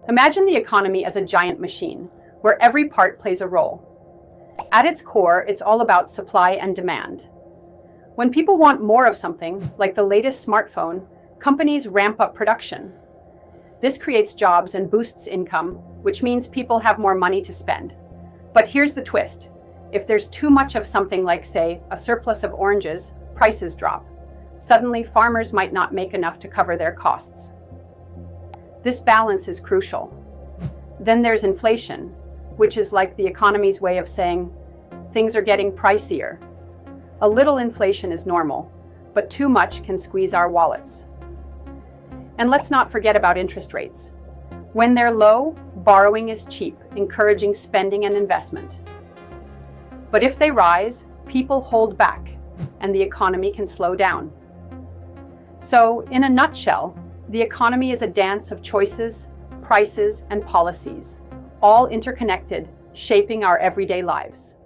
Imagine the economy as a giant machine, where every part plays a role. At its core, it's all about supply and demand. When people want more of something, like the latest smartphone, companies ramp up production. This creates jobs and boosts income, which means people have more money to spend. But here's the twist. If there's too much of something like, say, a surplus of oranges, prices drop. Suddenly, farmers might not make enough to cover their costs. This balance is crucial. Then there's inflation, which is like the economy's way of saying, things are getting pricier. A little inflation is normal, but too much can squeeze our wallets. And let's not forget about interest rates. When they're low, borrowing is cheap, encouraging spending and investment. But if they rise, people hold back, and the economy can slow down. So, in a nutshell, the economy is a dance of choices, prices, and policies, all interconnected, shaping our everyday lives.